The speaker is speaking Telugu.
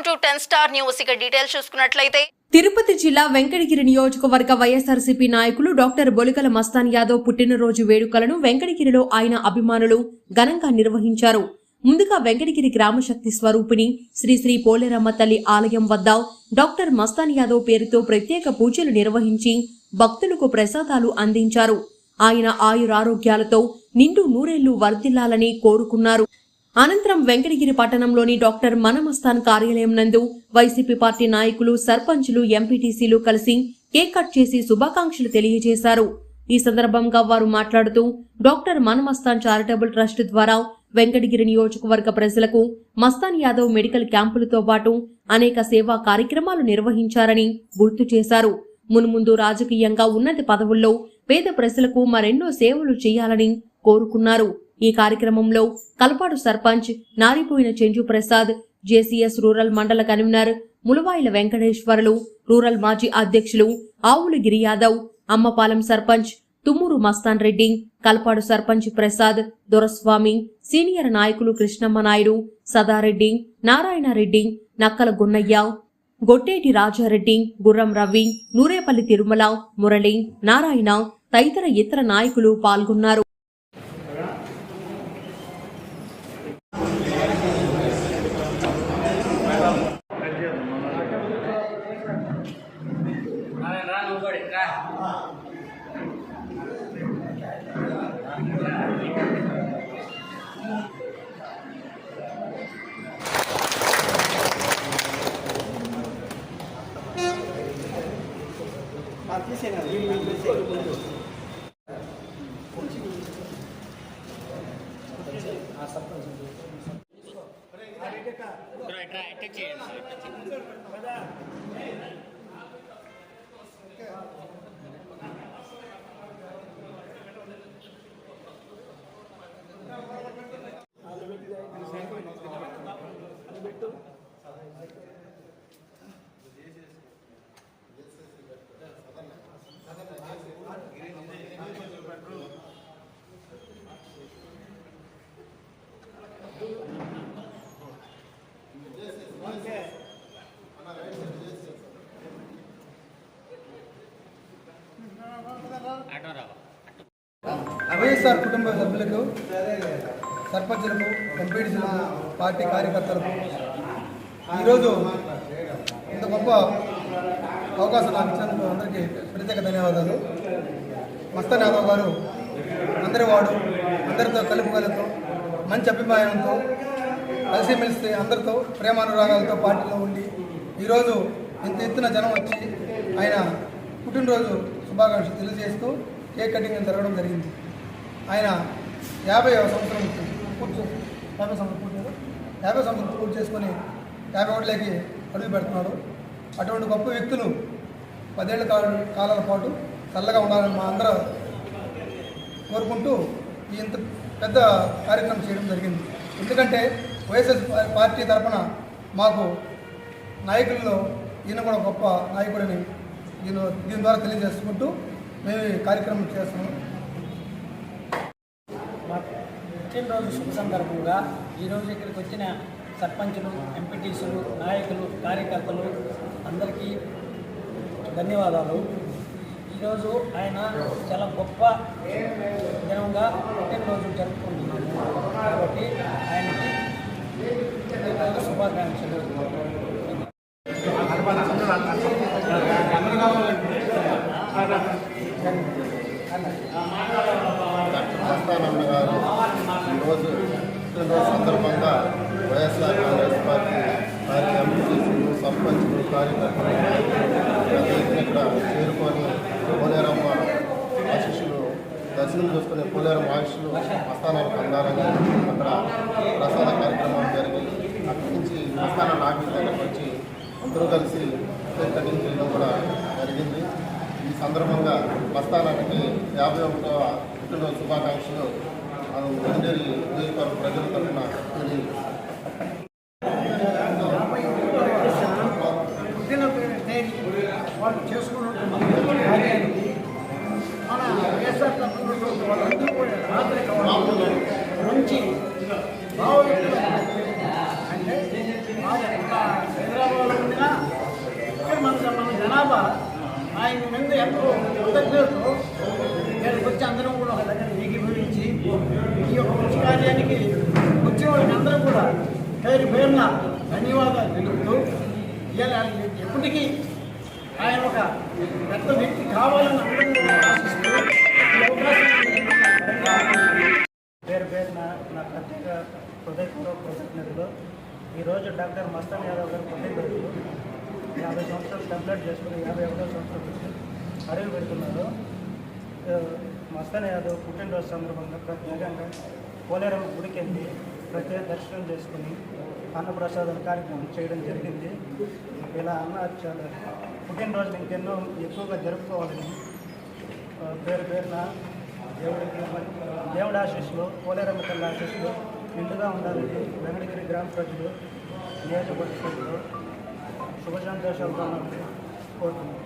Welcome to 10 star news. ఇక డీటెయిల్స్ చూసుకున్నట్లయితే తిరుపతి జిల్లా వెంకటగిరి నియోజకవర్గ వైఎస్ఆర్సీపీ నాయకులు డాక్టర్ బొలికల మస్తాన్ యాదవ్ పుట్టినరోజు వేడుకలను వెంకటగిరిలో ఆయన అభిమానులు ఘనంగా నిర్వహించారు. ముందుగా వెంకటగిరి గ్రామశక్తి స్వరూపిణి శ్రీ శ్రీ పోలేరమ్మ తల్లి ఆలయం వద్ద డాక్టర్ మస్తాన్ యాదవ్ పేరుతో ప్రత్యేక పూజలు నిర్వహించి భక్తులకు ప్రసాదాలు అందించారు. ఆయన ఆయురారోగ్యాలతో నిండు నూరేళ్లు వర్ధిల్లాలని కోరుకున్నారు. అనంతరం వెంకటగిరి పట్టణంలోని డాక్టర్ మనమస్తాన్ కార్యాలయం నందు వైసీపీ పార్టీ నాయకులు, సర్పంచులు, ఎంపీటీసీలు కలిసి కేక్ కట్ చేసి శుభాకాంక్షలు తెలియజేశారు. ఈ సందర్భంగా వారు మాట్లాడుతూ డాక్టర్ మనమస్తాన్ చారిటబుల్ ట్రస్ట్ ద్వారా వెంకటగిరి నియోజకవర్గ ప్రజలకు మస్తాన్ యాదవ్ మెడికల్ క్యాంపులతో పాటు అనేక సేవా కార్యక్రమాలు నిర్వహించారని గుర్తు చేశారు. మున్ముందు రాజకీయంగా ఉన్నత పదవుల్లో పేద ప్రజలకు మరెన్నో సేవలు చేయాలని కోరుకున్నారు. ఈ కార్యక్రమంలో కల్పాడు సర్పంచ్ నారిపోయిన చెంచు ప్రసాద్, జేసీఎస్ రూరల్ మండల కన్వీనర్ ములవాయిల వెంకటేశ్వర్లు, రూరల్ మాజీ అధ్యక్షులు ఆవుల గిరి యాదవ్, అమ్మపాలెం సర్పంచ్ తుమ్మూరు మస్తాన్ రెడ్డి, కల్పాడు సర్పంచ్ ప్రసాద్, దొరస్వామి, సీనియర్ నాయకులు కృష్ణమ్మ నాయుడు, సదారెడ్డి, నారాయణరెడ్డి, నక్కల గున్నయ్య, గొట్టేటి రాజారెడ్డి, గుర్రం రవి, నూరేపల్లి తిరుమల, మురళి, నారాయణ తదితర ఇతర నాయకులు పాల్గొన్నారు. వైఎస్ఆర్ కుటుంబ సభ్యులకు, సర్పంచులకు, ఎంపీటీసీలకు, పార్టీ కార్యకర్తలకు ఈరోజు ఇంత గొప్ప అవకాశం నాకు ఇచ్చినందుకు అందరికీ ప్రత్యేక ధన్యవాదాలు. మస్తాన్ యాదవ్ గారు అందరి వాడు, అందరితో కలుపుగలతో, మంచి అభిప్రాయంతో, కలిసిమెలిసి అందరితో ప్రేమానురాగాలతో పార్టీలో ఉండి ఈరోజు ఇంత ఎత్తున జనం వచ్చి ఆయన పుట్టినరోజు శుభాకాంక్షలు తెలియజేస్తూ కేక్ కటింగ్ జరగడం జరిగింది. ఆయన 50వ సంవత్సరం పూర్తి చేసుకొని 51 అడుగు పెడుతున్నాడు. అటువంటి గొప్ప వ్యక్తులు 10 ఏళ్ల కాలాల పాటు చల్లగా ఉండాలని మా అందరూ కోరుకుంటూ ఇంత పెద్ద కార్యక్రమం చేయడం జరిగింది. ఎందుకంటే వైఎస్ఆర్ పార్టీ తరఫున మాకు నాయకుల్లో ఈయన కూడా గొప్ప నాయకుడని దీని ద్వారా తెలియజేసుకుంటూ మేము ఈ కార్యక్రమం చేస్తున్నాం. పుట్టినరోజు శుభ సందర్భంగా ఈరోజు ఇక్కడికి వచ్చిన సర్పంచులు, ఎంపీటీసీలు, నాయకులు, కార్యకర్తలు అందరికీ ధన్యవాదాలు. ఈరోజు ఆయన చాలా గొప్ప దినంగా పుట్టినరోజు జరుపుకుంటున్నాము కాబట్టి ఆయనకి శుభాకాంక్షలు. మస్తానన్న గారు ఈరోజు పుట్టినరోజు సందర్భంగా వైఎస్ఆర్ కాంగ్రెస్ పార్టీ ఎంపీటీసీలు, సర్పంచులు, కార్యకర్తలు ఇక్కడ చేరుకొని పోలేరమ్మ ఆశీస్సులు దర్శనం చేసుకునే పోలేరమ్మ ఆశీస్సులు మస్తానాలకు అందాలని అక్కడ ప్రసాద కార్యక్రమం జరిగి అక్కడి నుంచి మస్తానాల ఆఫీస్ దగ్గరకు వచ్చి అందరూ కలిసి కేక్ కటింగ్ చేయడం కూడా జరిగింది. ఈ సందర్భంగా మస్తానానికి 51వ పుట్టినరోజు శుభాకాంక్షలు వెంకటగిరి నియోజకవర్గ ప్రజల తరఫున వాళ్ళు చేసుకున్నట్టు మన వైఎస్ఆర్ వాళ్ళందరూ కూడా మంచి భావ అంటే పేరు పేరున ధన్యవాదాలు తెలుపుతూ ఇవాళ ఎప్పటికీ ఆయన ఒక పెద్ద వ్యక్తి కావాలని అందరూ ఆశిస్తూ ఈ అవకాశం పేరు పేరున నా ప్రత్యేక హృదయపూర్వక కృతజ్ఞతలు. ఈరోజు డాక్టర్ మస్తాన్ యాదవ్ గారు పుట్టినరోజు. 50 సంవత్సరాలు కంప్లీట్ చేసుకుని 51వ సంవత్సరం అడుగు పెడుతున్నారు. మస్తాన్ యాదవ్ పుట్టినరోజు సందర్భంగా ప్రత్యేకంగా పోలేరమ్మ గుడికి వెళ్ళి ప్రత్యేక దర్శనం చేసుకుని అన్నప్రసాదం కార్యక్రమం చేయడం జరిగింది. ఇలా అన్న చాలా పుట్టినరోజులు ఇంకెన్నో ఎక్కువగా జరుపుకోవాలని పేరు పేరున దేవుడి ఆశీస్సులు, పోలేరమ్మ తల్లి ఆశీస్సులు నిండుగా ఉండాలని వెంకటగిరి గ్రామ ప్రజలు నియోజకవర్గంలో శుభ సంతోషాలతో కోరుతున్నాను.